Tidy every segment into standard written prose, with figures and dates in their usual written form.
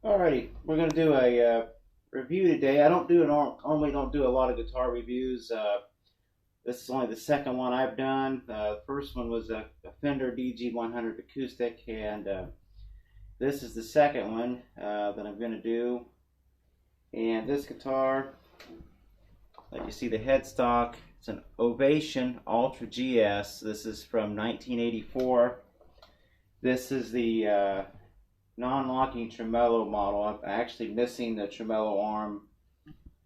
Alrighty, we're gonna do a review today. I don't do normally don't do a lot of guitar reviews. This is only the second one I've done. The first one was a Fender DG100 acoustic, and this is the second one that I'm gonna do. And this guitar, like you see the headstock, it's an Ovation Ultra GS. This is from 1984. This is the non-locking tremolo model. I'm actually missing the tremolo arm.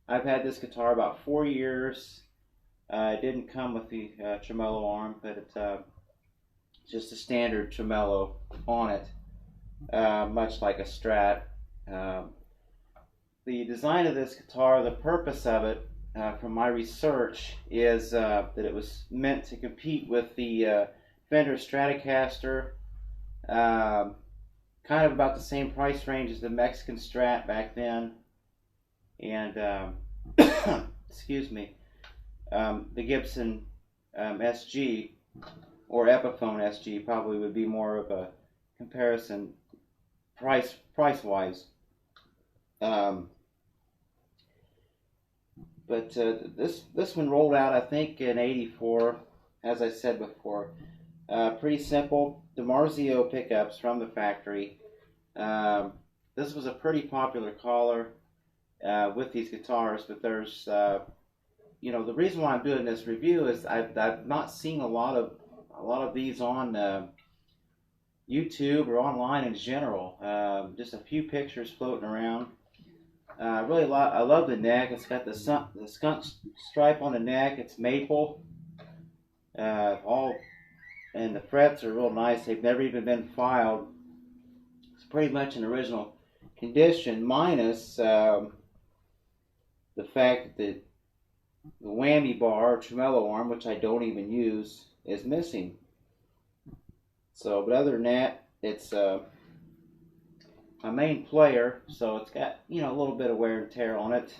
I've had this guitar about 4 years. It didn't come with the tremolo arm, but it's just a standard tremolo on it, much like a Strat. The design of this guitar, the purpose of it, from my research, is that it was meant to compete with the Fender Stratocaster. Kind of about the same price range as the Mexican Strat back then, and excuse me, the Gibson SG or Epiphone SG probably would be more of a comparison price wise. But this one rolled out, I think, in '84, as I said before. Pretty simple DiMarzio pickups from the factory. This was a pretty popular collar with these guitars, but there's, the reason why I'm doing this review is I've not seen a lot of these on YouTube or online in general. Just a few pictures floating around. I love the neck. It's got the skunk stripe on the neck. It's maple. And the frets are real nice. They've never even been filed. It's pretty much in original condition, minus the fact that the whammy bar, or tremolo arm, which I don't even use, is missing. So, but other than that, it's a main player, so it's got, a little bit of wear and tear on it.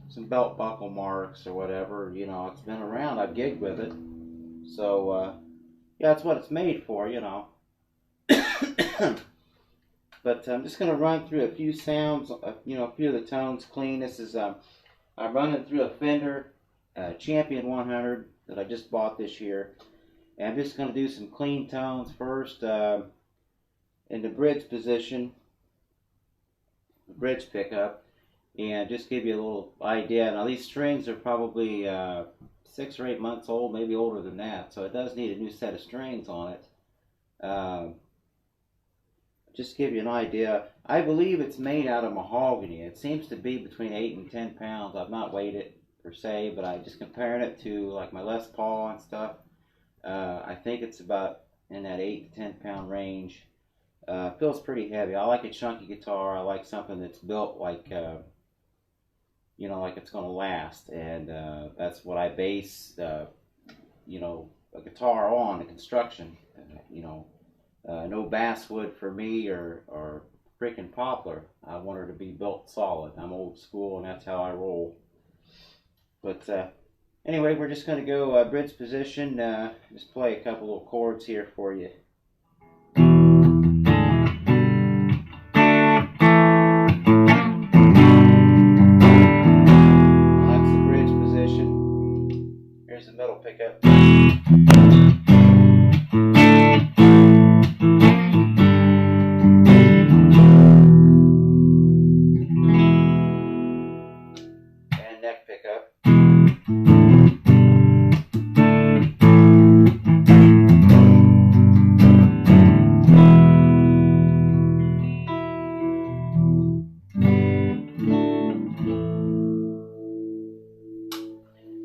Some belt buckle marks or whatever. It's been around. I've gigged with it. So, yeah, that's what it's made for, But I'm just going to run through a few sounds, a few of the tones clean. This is, I'm running through a Fender Champion 100 that I just bought this year. And I'm just going to do some clean tones first in the bridge position, the bridge pickup, and just give you a little idea. Now, these strings are probably 6 or 8 months old, maybe older than that, so it does need a new set of strings on it. Just to give you an idea, I believe it's made out of mahogany. It seems to be between 8 and 10 pounds. I've not weighed it per se, but I'm just comparing it to like my Les Paul and stuff. I think it's about in that 8 to 10 pound range. Feels pretty heavy. I like a chunky guitar. I like something that's built like like it's going to last, and that's what I base, a guitar on, the construction. No basswood for me or freaking poplar. I want her to be built solid. I'm old school, and that's how I roll. But anyway, we're just going to go bridge position. Just play a couple little chords here for you. Middle pickup. And neck pickup.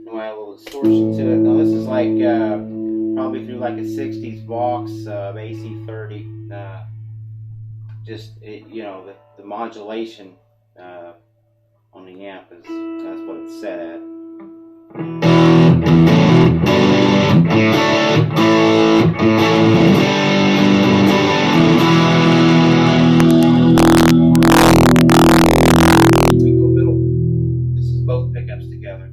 A little distortion to it. Now this is like probably through like a 60s box AC30. The modulation on the amp that's what it's set at. We go middle. This is both pickups together.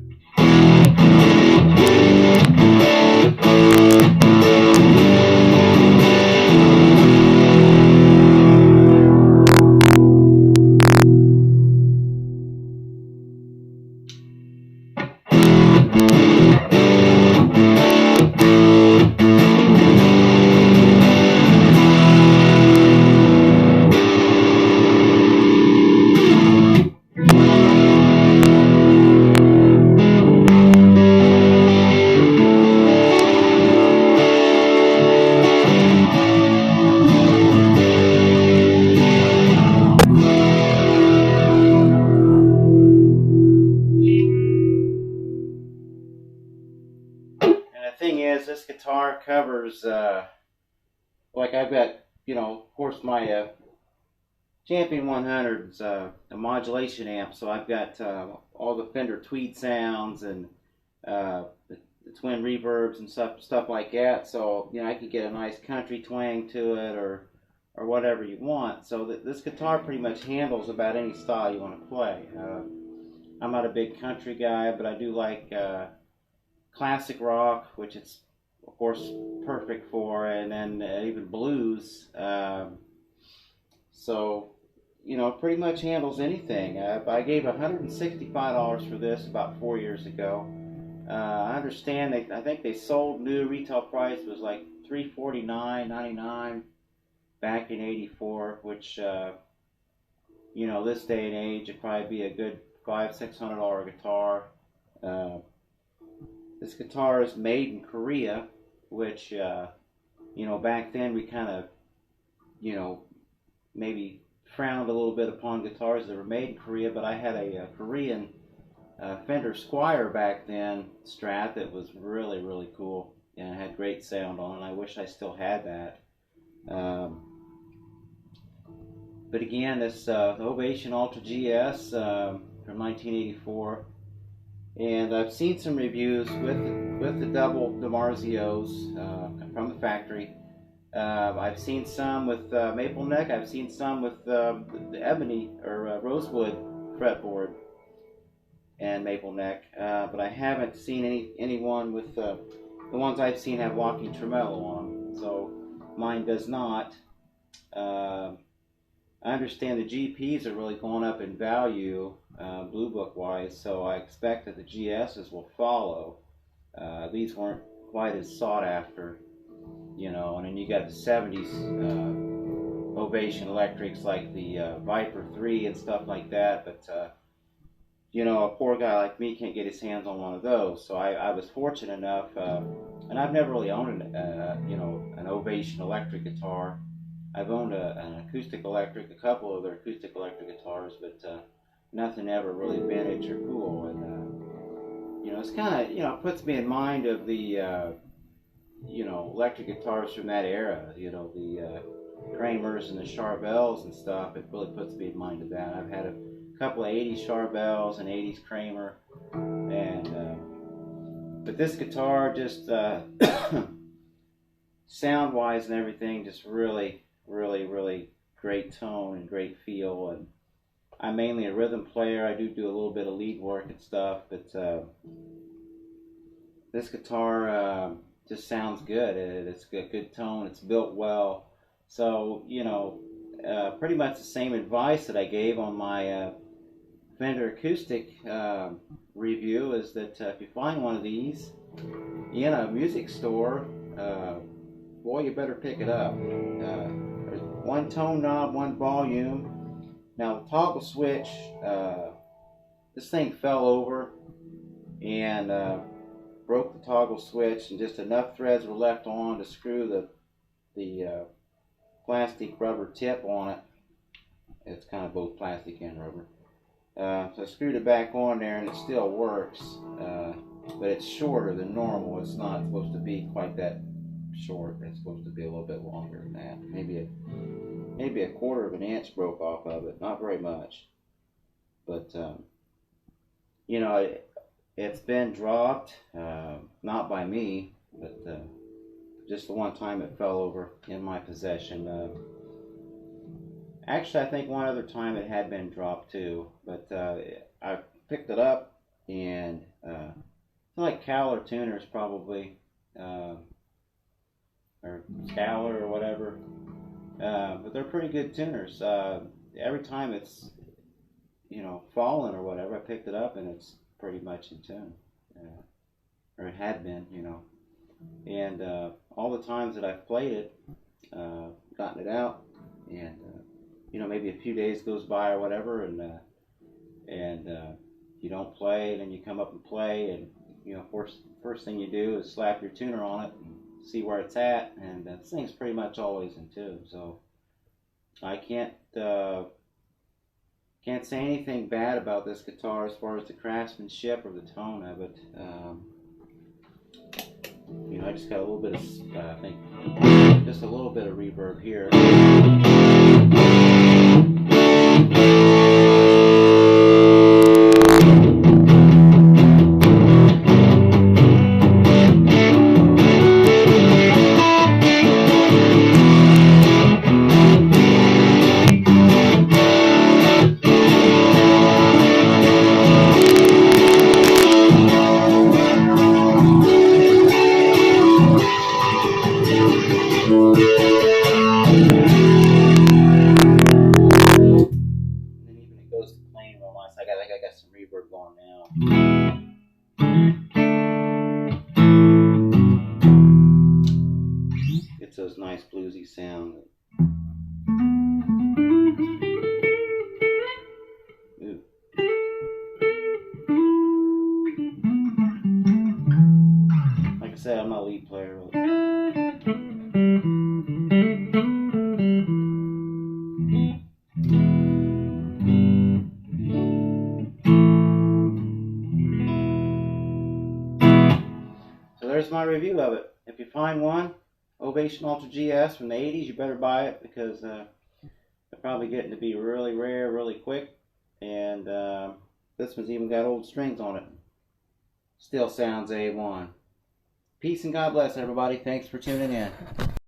guitar covers, like I've got, of course my Champion 100's a modulation amp, so I've got all the Fender Tweed sounds and the twin reverbs and stuff like that. So I can get a nice country twang to it, or whatever you want. So this guitar pretty much handles about any style you want to play. I'm not a big country guy, but I do like classic rock, which it's of course perfect for, and then even blues. So pretty much handles anything. I gave $165 for this about 4 years ago. I understand I think they sold new, retail price was like $349.99 back in '84, which this day and age it'd probably be a good $500-600 guitar. This guitar is made in Korea, which back then we kind of maybe frowned a little bit upon guitars that were made in Korea, but I had a Korean Fender Squire back then, Strat, that was really, really cool, and it had great sound on it. I wish I still had that. But again, this the Ovation Ultra GS from 1984, and I've seen some reviews with the double DiMarzios from the factory. I've seen some with maple neck. I've seen some with the ebony or rosewood fretboard and maple neck, but I haven't seen anyone with the ones I've seen have locking tremolo on them. So mine does not. I understand the GPs are really going up in value, Blue Book wise, so I expect that the GSs will follow. These weren't quite as sought after. And then you got the 70s Ovation electrics like the Viper 3 and stuff like that, but a poor guy like me can't get his hands on one of those. So I was fortunate enough, and I've never really owned an Ovation electric guitar. I've owned an acoustic electric, a couple of their acoustic electric guitars, but nothing ever really vintage or cool. And it's kind of puts me in mind of the electric guitars from that era, the Kramers and the Charvels and stuff. It really puts me in mind of that. I've had a couple of 80s Charvels and 80s Kramer, and but this guitar just sound wise and everything, just really, really, really great tone and great feel. And I'm mainly a rhythm player. I do a little bit of lead work and stuff, but this guitar just sounds good. It's got good tone. It's built well. So pretty much the same advice that I gave on my Fender acoustic review is that if you find one of these in a music store, boy, you better pick it up. There's one tone knob, one volume. Now the toggle switch, this thing fell over and broke the toggle switch, and just enough threads were left on to screw the plastic rubber tip on it. It's kind of both plastic and rubber. So I screwed it back on there, and it still works, but it's shorter than normal. It's not supposed to be quite that short. It's supposed to be a little bit longer than that. Maybe a quarter of an inch broke off of it. Not very much, but it's been dropped, not by me, but just the one time it fell over in my possession. Actually, I think one other time it had been dropped too, but I picked it up, and it's like Cowler tuners probably, or Scowler or whatever, but they're pretty good tuners. Every time it's fallen or whatever, I picked it up and it's pretty much in tune, or it had been, and all the times that I've played it, gotten it out, and maybe a few days goes by or whatever, and you don't play, and then you come up and play, and first thing you do is slap your tuner on it and see where it's at, and this thing's pretty much always in tune. So I can't say anything bad about this guitar as far as the craftsmanship or the tone of it. You know, I just got a little bit of, I think, just a little bit of reverb here. I think I got some reverb going now. It's those nice bluesy sounds. Ooh. Like I said, I'm not a lead player really. So there's my review of it. If you find one, Ovation Ultra GS from the 80s, you better buy it because they're probably getting to be really rare, really quick. And this one's even got old strings on it. Still sounds A1. Peace and God bless everybody. Thanks for tuning in.